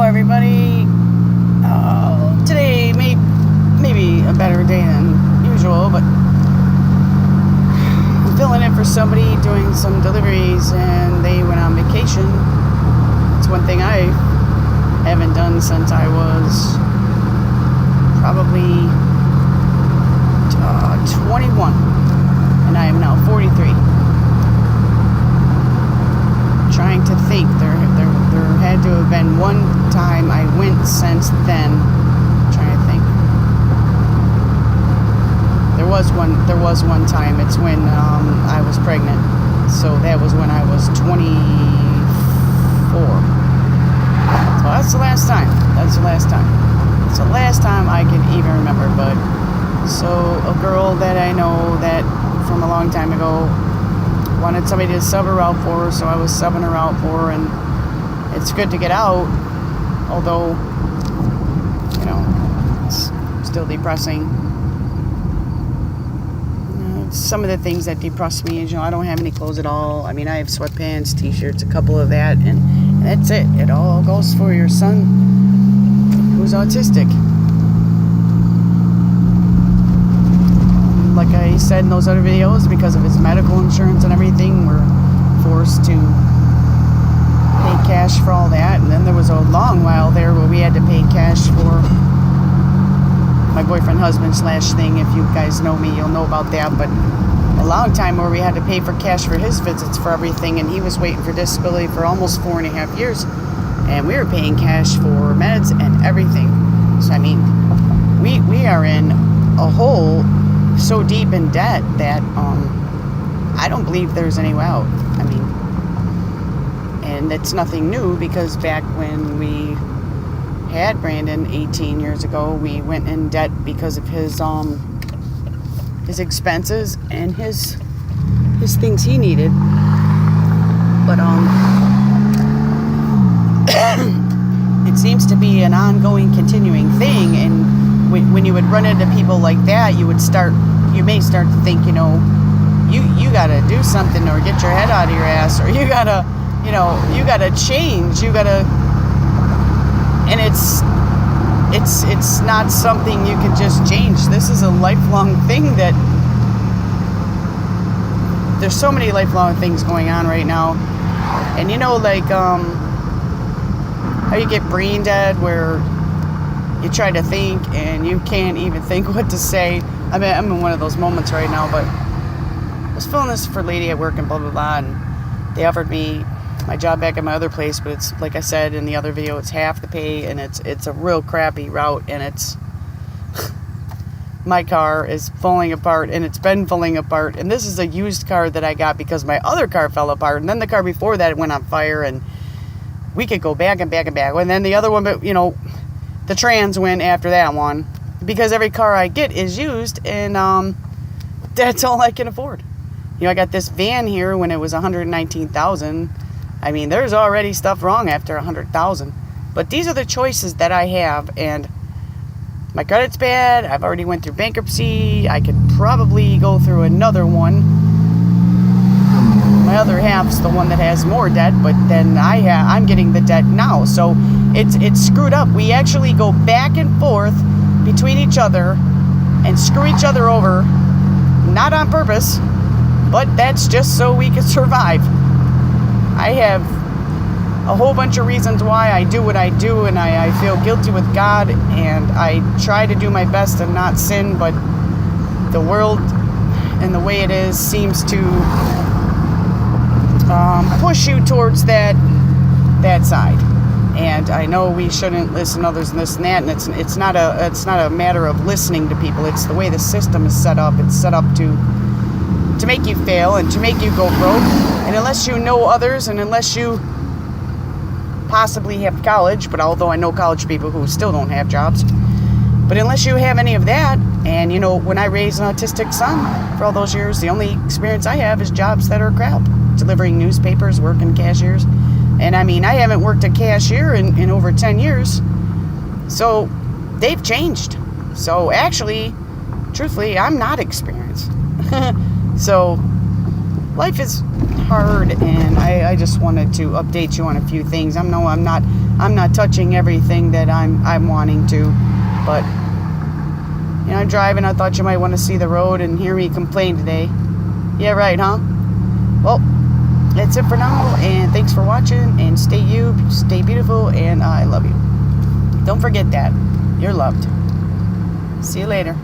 everybody. Today maybe a better day than usual, but I'm filling in for somebody doing some deliveries, and they went on vacation. It's one thing I haven't done since I was probably 21, and I am now 43. Trying to think, there had to have been one time I went since then. I'm trying to think. There was one time. It's when I was pregnant. So that was when I was 24. So that's the last time. It's the last time I can even remember. But so a girl that I know that from a long time ago wanted somebody to sub her out for her, so I was subbing her out for her, and it's good to get out, although, it's still depressing. Some of the things that depress me is, I don't have any clothes at all. I mean, I have sweatpants, t-shirts, a couple of that, and that's it. It all goes for your son who's autistic. Like I said in those other videos, because of his medical insurance and everything, we're forced to pay cash for all that. And then there was a long while there where we had to pay cash for my boyfriend, husband / thing. If you guys know me, you'll know about that. But a long time where we had to pay for cash for his visits for everything, and he was waiting for disability for almost 4.5 years, and we were paying cash for meds and everything. So I mean, we are in a hole so deep in debt that I don't believe there's any way out. I mean, and it's nothing new, because back when we had Brandon 18 years ago, we went in debt because of his expenses and his things he needed. But it seems to be an ongoing, continuing thing, and when you would run into people like that, you may start to think, you gotta do something, or get your head out of your ass, or you gotta change, and it's not something you can just change. This is a lifelong thing that there's so many lifelong things going on right now. And like how you get brain dead, where you try to think and you can't even think what to say. I mean, I'm in one of those moments right now, but I was filling this for a lady at work and blah, blah, blah, and they offered me my job back at my other place, but it's, like I said in the other video, it's half the pay, and it's a real crappy route, and it's my car is falling apart, and it's been falling apart, and this is a used car that I got because my other car fell apart, and then the car before that went on fire, and we could go back and back and back, and then the other one, but the trans went after that one, because every car I get is used, and that's all I can afford. I got this van here when it was $119,000. I mean, there's already stuff wrong after $100,000. But these are the choices that I have, and my credit's bad. I've already went through bankruptcy. I could probably go through another one. My other half's the one that has more debt, but then I'm getting the debt now. So it's screwed up. We actually go back and forth between each other and screw each other over, not on purpose, but that's just so we can survive. I have a whole bunch of reasons why I do what I do, and I feel guilty with God, and I try to do my best and not sin, but the world and the way it is seems to push you towards that side. And I know we shouldn't listen to others and this and that, and it's not a matter of listening to people. It's the way the system is set up. It's set up to make you fail and to make you go broke. And unless you know others, and unless you possibly have college, but although I know college people who still don't have jobs, but unless you have any of that, and when I raised an autistic son for all those years, the only experience I have is jobs that are crap, delivering newspapers, working cashiers. And I mean, I haven't worked a cashier in over 10 years, so they've changed. So actually, truthfully, I'm not experienced. So life is hard, and I just wanted to update you on a few things. I know I'm not I'm not touching everything that I'm wanting to, but you know, I'm driving. I thought you might want to see the road and hear me complain today. Yeah, right, huh? Well, that's it for now, and thanks for watching, and stay beautiful, and I love you. Don't forget that. You're loved. See you later.